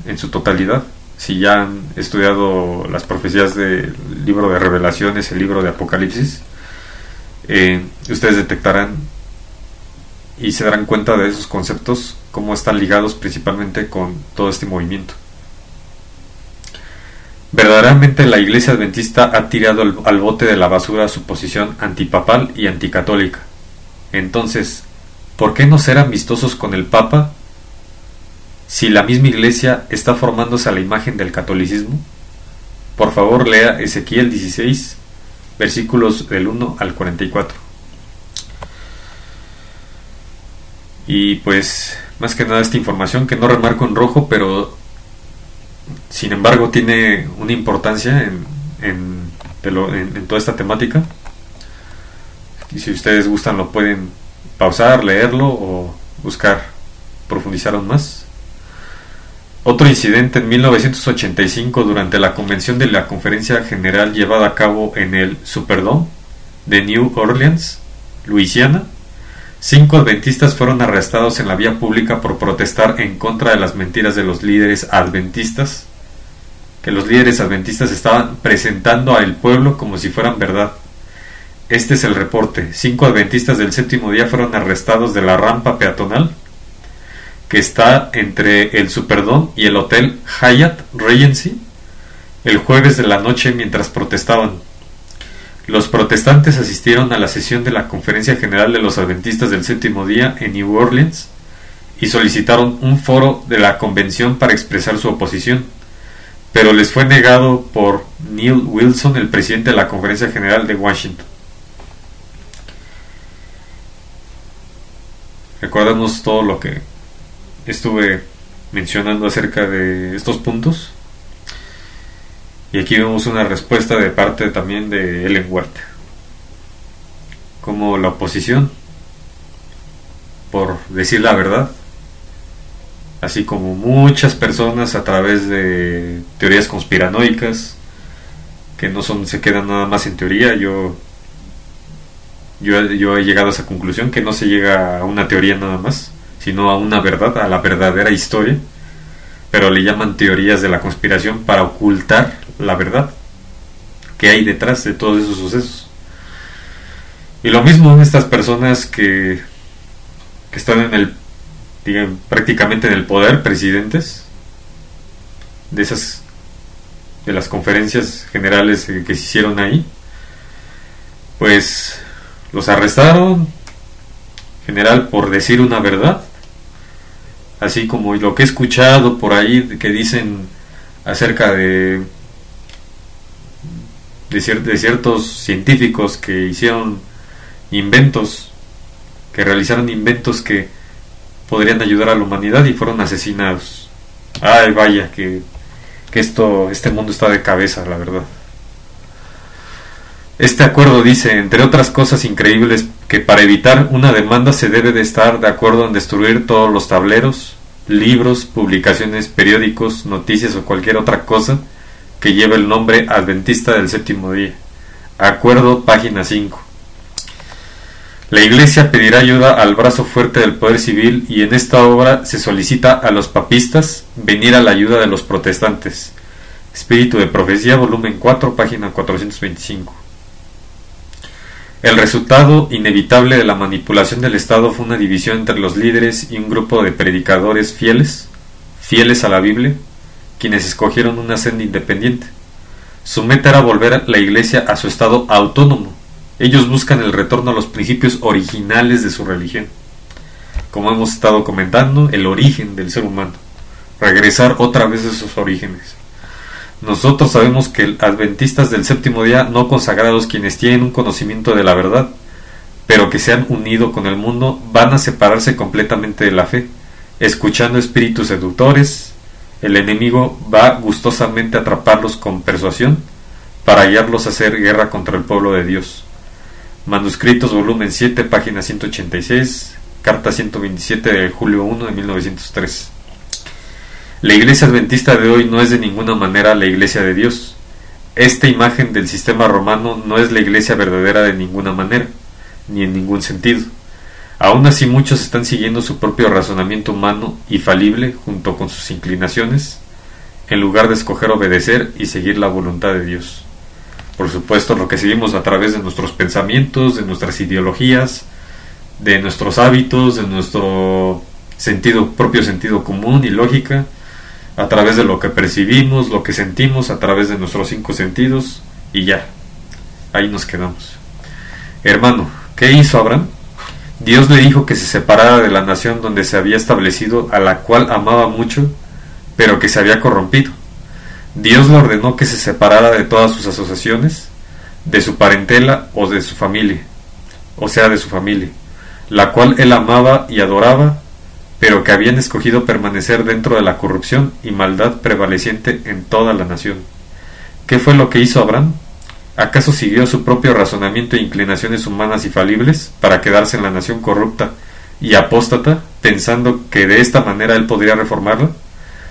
en su totalidad si ya han estudiado las profecías del libro de Revelaciones, el libro de Apocalipsis. Ustedes detectarán y se darán cuenta de esos conceptos, cómo están ligados principalmente con todo este movimiento. Verdaderamente la iglesia adventista ha tirado al bote de la basura su posición antipapal y anticatólica. Entonces, ¿por qué no ser amistosos con el Papa si la misma iglesia está formándose a la imagen del catolicismo? Por favor, lea Ezequiel 16, versículos del 1 al 44. Y pues, más que nada esta información que no remarco en rojo, pero sin embargo tiene una importancia en toda esta temática. Y si ustedes gustan lo pueden pausar, leerlo o buscar profundizar aún más. Otro incidente en 1985, durante la convención de la Conferencia General llevada a cabo en el Superdome, de New Orleans, Luisiana, 5 adventistas fueron arrestados en la vía pública por protestar en contra de las mentiras de los líderes adventistas, que los líderes adventistas estaban presentando al pueblo como si fueran verdad. Este es el reporte. 5 adventistas del séptimo día fueron arrestados de la rampa peatonal que está entre el Superdome y el Hotel Hyatt Regency el jueves de la noche mientras protestaban. Los protestantes asistieron a la sesión de la Conferencia General de los Adventistas del Séptimo Día en New Orleans y solicitaron un foro de la convención para expresar su oposición, pero les fue negado por Neil Wilson, el presidente de la Conferencia General de Washington. Recordemos todo lo que estuve mencionando acerca de estos puntos. Y aquí vemos una respuesta de parte también de Ellen White. Como la oposición, por decir la verdad, así como muchas personas a través de teorías conspiranoicas, que no se quedan nada más en teoría, yo he llegado a esa conclusión, que no se llega a una teoría nada más, sino a una verdad, a la verdadera historia, pero le llaman teorías de la conspiración para ocultar la verdad que hay detrás de todos esos sucesos. Y lo mismo estas personas que están prácticamente en el poder, presidentes de las conferencias generales que se hicieron ahí, pues los arrestaron, en general, por decir una verdad, así como lo que he escuchado por ahí que dicen acerca de ciertos científicos que hicieron inventos, que realizaron inventos que podrían ayudar a la humanidad y fueron asesinados. Ay, vaya, que este mundo está de cabeza, la verdad. Este acuerdo dice, entre otras cosas increíbles, que para evitar una demanda se debe de estar de acuerdo en destruir todos los tableros, libros, publicaciones, periódicos, noticias o cualquier otra cosa que lleve el nombre adventista del séptimo día. Acuerdo, página 5. La Iglesia pedirá ayuda al brazo fuerte del poder civil y en esta obra se solicita a los papistas venir a la ayuda de los protestantes. Espíritu de Profecía, volumen 4, página 425. El resultado inevitable de la manipulación del Estado fue una división entre los líderes y un grupo de predicadores fieles a la Biblia, quienes escogieron una senda independiente. Su meta era volver la Iglesia a su estado autónomo. Ellos buscan el retorno a los principios originales de su religión. Como hemos estado comentando, el origen del ser humano. Regresar otra vez a sus orígenes. Nosotros sabemos que adventistas del séptimo día no consagrados, quienes tienen un conocimiento de la verdad, pero que se han unido con el mundo, van a separarse completamente de la fe, escuchando espíritus seductores. El enemigo va gustosamente a atraparlos con persuasión para guiarlos a hacer guerra contra el pueblo de Dios. Manuscritos, volumen 7, página 186, carta 127 de julio 1 de 1903. La Iglesia Adventista de hoy no es de ninguna manera la Iglesia de Dios. Esta imagen del sistema romano no es la Iglesia verdadera de ninguna manera, ni en ningún sentido. Aún así, muchos están siguiendo su propio razonamiento humano y falible junto con sus inclinaciones, en lugar de escoger obedecer y seguir la voluntad de Dios. Por supuesto, lo que seguimos a través de nuestros pensamientos, de nuestras ideologías, de nuestros hábitos, de nuestro propio sentido común y lógica, a través de lo que percibimos, lo que sentimos, a través de nuestros 5 sentidos, y ya, ahí nos quedamos. Hermano, ¿qué hizo Abraham? Dios le dijo que se separara de la nación donde se había establecido, a la cual amaba mucho, pero que se había corrompido. Dios le ordenó que se separara de todas sus asociaciones, de su parentela o de su familia, la cual él amaba y adoraba, pero que habían escogido permanecer dentro de la corrupción y maldad prevaleciente en toda la nación. ¿Qué fue lo que hizo Abraham? ¿Acaso siguió su propio razonamiento e inclinaciones humanas y falibles para quedarse en la nación corrupta y apóstata, pensando que de esta manera él podría reformarla?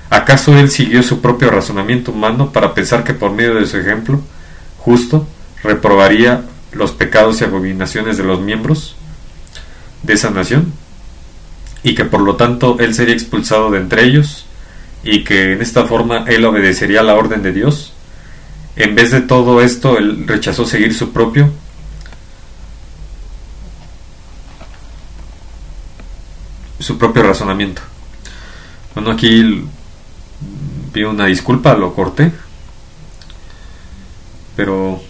¿Acaso él siguió su propio razonamiento humano para pensar que por medio de su ejemplo justo reprobaría los pecados y abominaciones de los miembros de esa nación, y que por lo tanto él sería expulsado de entre ellos, y que en esta forma él obedecería la orden de Dios. En vez de todo esto, él rechazó seguir su propio razonamiento. Bueno, aquí pido una disculpa, lo corté, pero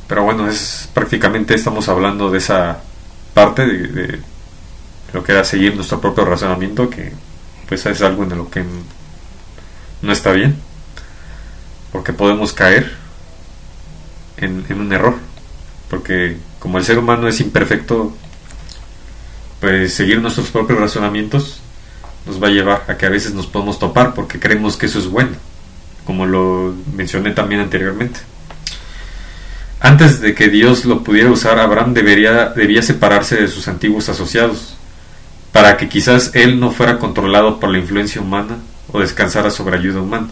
bueno, es prácticamente estamos hablando de esa parte de lo que era seguir nuestro propio razonamiento, que pues es algo en lo que no está bien, porque podemos caer en un error, porque como el ser humano es imperfecto, pues seguir nuestros propios razonamientos nos va a llevar a que a veces nos podemos topar porque creemos que eso es bueno, como lo mencioné también anteriormente. Antes de que Dios lo pudiera usar, Abraham debía separarse de sus antiguos asociados, para que quizás él no fuera controlado por la influencia humana o descansara sobre ayuda humana.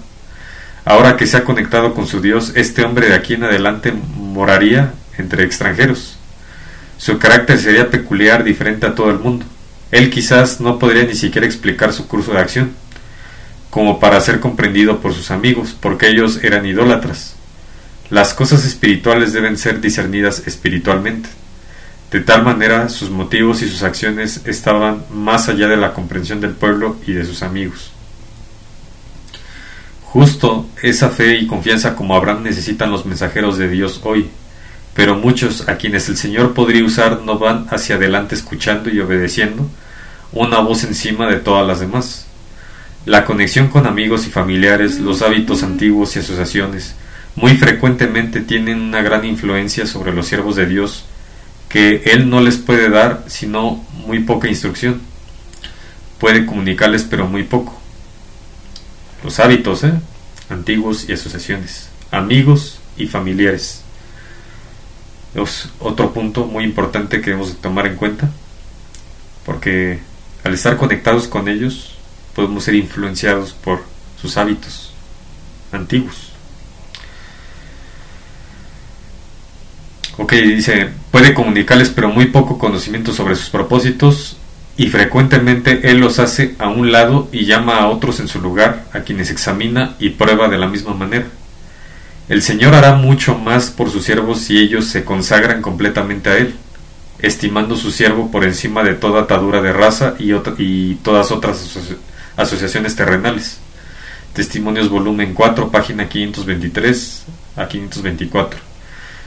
Ahora que se ha conectado con su Dios, este hombre de aquí en adelante moraría entre extranjeros. Su carácter sería peculiar, diferente a todo el mundo. Él quizás no podría ni siquiera explicar su curso de acción, como para ser comprendido por sus amigos, porque ellos eran idólatras. Las cosas espirituales deben ser discernidas espiritualmente. De tal manera, sus motivos y sus acciones estaban más allá de la comprensión del pueblo y de sus amigos. Justo esa fe y confianza como Abraham necesitan los mensajeros de Dios hoy, pero muchos a quienes el Señor podría usar no van hacia adelante escuchando y obedeciendo una voz encima de todas las demás. La conexión con amigos y familiares, los hábitos antiguos y asociaciones, muy frecuentemente tienen una gran influencia sobre los siervos de Dios, que Él no les puede dar sino muy poca instrucción. Puede comunicarles pero muy poco. Los hábitos antiguos y asociaciones, amigos y familiares. Es otro punto muy importante que debemos tomar en cuenta, porque al estar conectados con ellos podemos ser influenciados por sus hábitos antiguos. Ok, dice, puede comunicarles pero muy poco conocimiento sobre sus propósitos, y frecuentemente él los hace a un lado y llama a otros en su lugar, a quienes examina y prueba de la misma manera. El Señor hará mucho más por sus siervos si ellos se consagran completamente a Él, estimando su siervo por encima de toda atadura de raza y todas otras asociaciones terrenales. Testimonios volumen 4, página 523 a 524.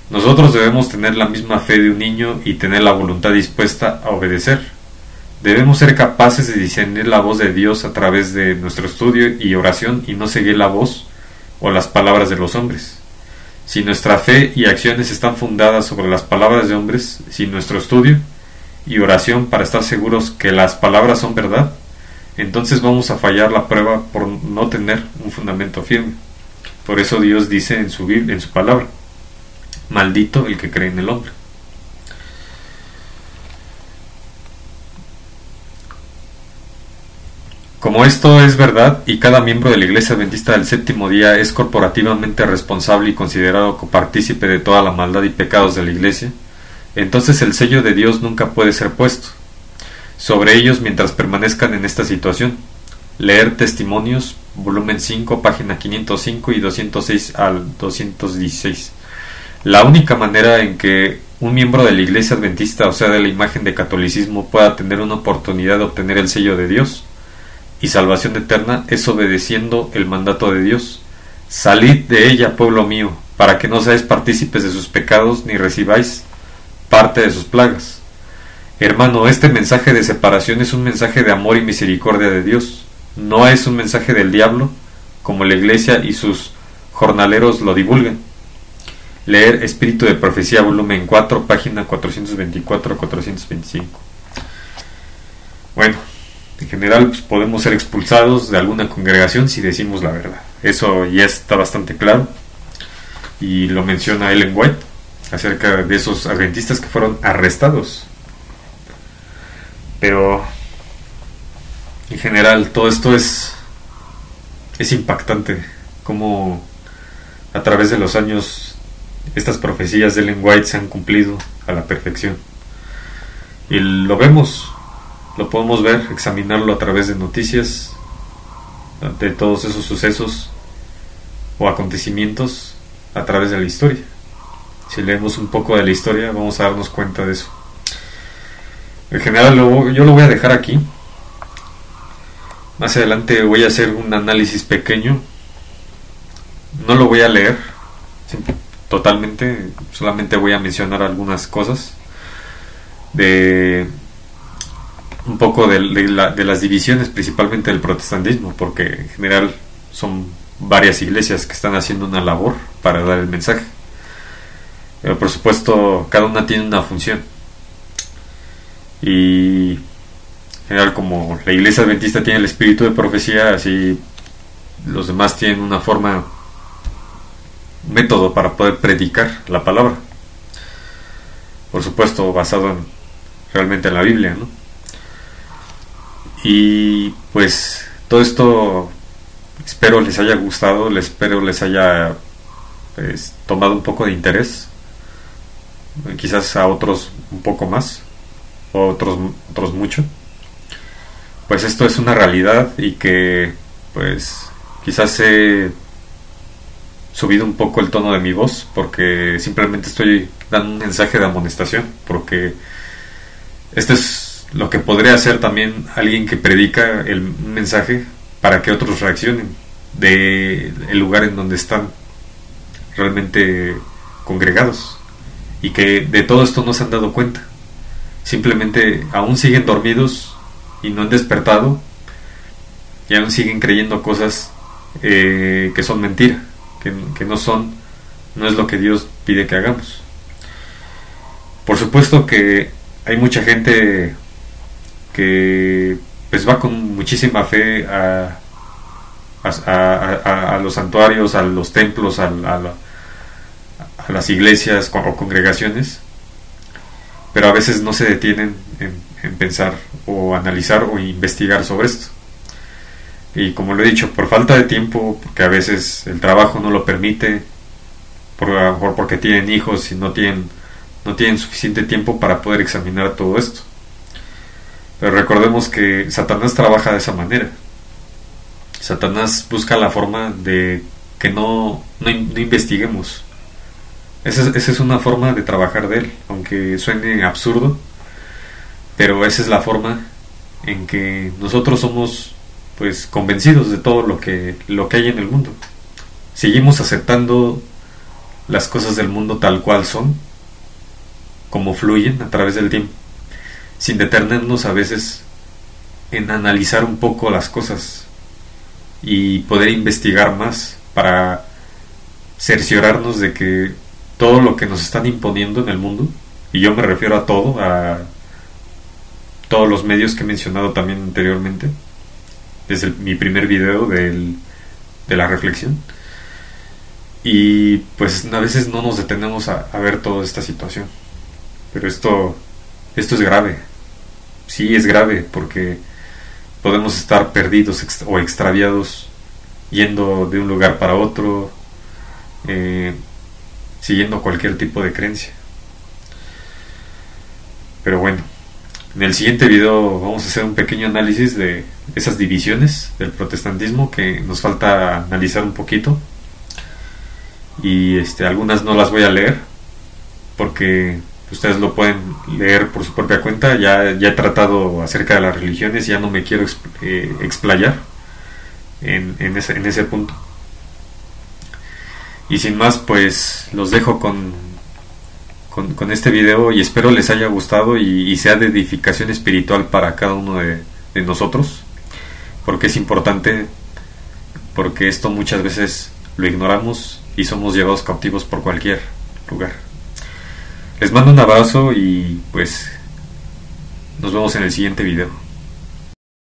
Nosotros debemos tener la misma fe de un niño y tener la voluntad dispuesta a obedecer. Debemos ser capaces de discernir la voz de Dios a través de nuestro estudio y oración y no seguir la voz o las palabras de los hombres. Si nuestra fe y acciones están fundadas sobre las palabras de hombres, sin nuestro estudio y oración para estar seguros que las palabras son verdad, entonces vamos a fallar la prueba por no tener un fundamento firme. Por eso Dios dice en su Biblia, en su palabra, maldito el que cree en el hombre. Como esto es verdad y cada miembro de la Iglesia Adventista del Séptimo Día es corporativamente responsable y considerado copartícipe de toda la maldad y pecados de la Iglesia, entonces el sello de Dios nunca puede ser puesto sobre ellos mientras permanezcan en esta situación. Leer Testimonios, volumen 5, página 505 y 206 al 216. La única manera en que un miembro de la Iglesia Adventista, o sea de la imagen de catolicismo, pueda tener una oportunidad de obtener el sello de Dios y salvación eterna es obedeciendo el mandato de Dios. Salid de ella, pueblo mío, para que no seáis partícipes de sus pecados ni recibáis parte de sus plagas. Hermano, este mensaje de separación es un mensaje de amor y misericordia de Dios. No es un mensaje del diablo, como la Iglesia y sus jornaleros lo divulgan. Leer Espíritu de Profecía, volumen 4, página 424-425. Bueno, en general pues, podemos ser expulsados de alguna congregación si decimos la verdad. Eso ya está bastante claro. Y lo menciona Ellen White acerca de esos adventistas que fueron arrestados. Pero en general todo esto es impactante. Como a través de los años estas profecías de Ellen White se han cumplido a la perfección. Y lo vemos, lo podemos ver, examinarlo a través de noticias, de todos esos sucesos o acontecimientos a través de la historia. Si leemos un poco de la historia, vamos a darnos cuenta de eso. En general, yo lo voy a dejar aquí. Más adelante voy a hacer un análisis pequeño. No lo voy a leer totalmente, solamente voy a mencionar algunas cosas de un poco de las divisiones, principalmente del protestantismo, porque en general son varias iglesias que están haciendo una labor para dar el mensaje. Pero por supuesto, cada una tiene una función. Y en general, como la iglesia adventista tiene el espíritu de profecía, así los demás tienen una forma, un método para poder predicar la palabra. Por supuesto, basado realmente en la Biblia, ¿no? Y pues todo esto espero les haya gustado, espero les haya pues, tomado un poco de interés, quizás a otros un poco más, o otros mucho. Pues esto es una realidad y que pues quizás he subido un poco el tono de mi voz porque simplemente estoy dando un mensaje de amonestación, porque este es lo que podría hacer también alguien que predica el mensaje para que otros reaccionen de el lugar en donde están realmente congregados y que de todo esto no se han dado cuenta, simplemente aún siguen dormidos y no han despertado y aún siguen creyendo cosas que son mentira, que no es lo que Dios pide que hagamos. Por supuesto que hay mucha gente que pues va con muchísima fe a los santuarios, a los templos, a las iglesias o congregaciones, pero a veces no se detienen en pensar o analizar o investigar sobre esto. Y como lo he dicho, por falta de tiempo, porque a veces el trabajo no lo permite, a lo mejor porque tienen hijos y no tienen suficiente tiempo para poder examinar todo esto. Pero recordemos que Satanás trabaja de esa manera. Satanás busca la forma de que no investiguemos. Esa es una forma de trabajar de él, aunque suene absurdo, pero esa es la forma en que nosotros somos pues convencidos de todo lo que hay en el mundo. Seguimos aceptando las cosas del mundo tal cual son, como fluyen a través del tiempo, sin detenernos a veces en analizar un poco las cosas y poder investigar más para cerciorarnos de que todo lo que nos están imponiendo en el mundo, y yo me refiero a todos los medios que he mencionado también anteriormente, desde mi primer video de la reflexión, y pues a veces no nos detenemos a ver toda esta situación. Pero esto es grave. Sí, es grave, porque podemos estar perdidos o extraviados yendo de un lugar para otro, siguiendo cualquier tipo de creencia. Pero bueno, en el siguiente video vamos a hacer un pequeño análisis de esas divisiones del protestantismo que nos falta analizar un poquito, y algunas no las voy a leer porque ustedes lo pueden leer por su propia cuenta. Ya he tratado acerca de las religiones, ya no me quiero explayar en ese punto. Y sin más, pues los dejo con este video, y espero les haya gustado y sea de edificación espiritual para cada uno de nosotros, porque es importante, porque esto muchas veces lo ignoramos y somos llevados cautivos por cualquier lugar. Les mando un abrazo y pues nos vemos en el siguiente video.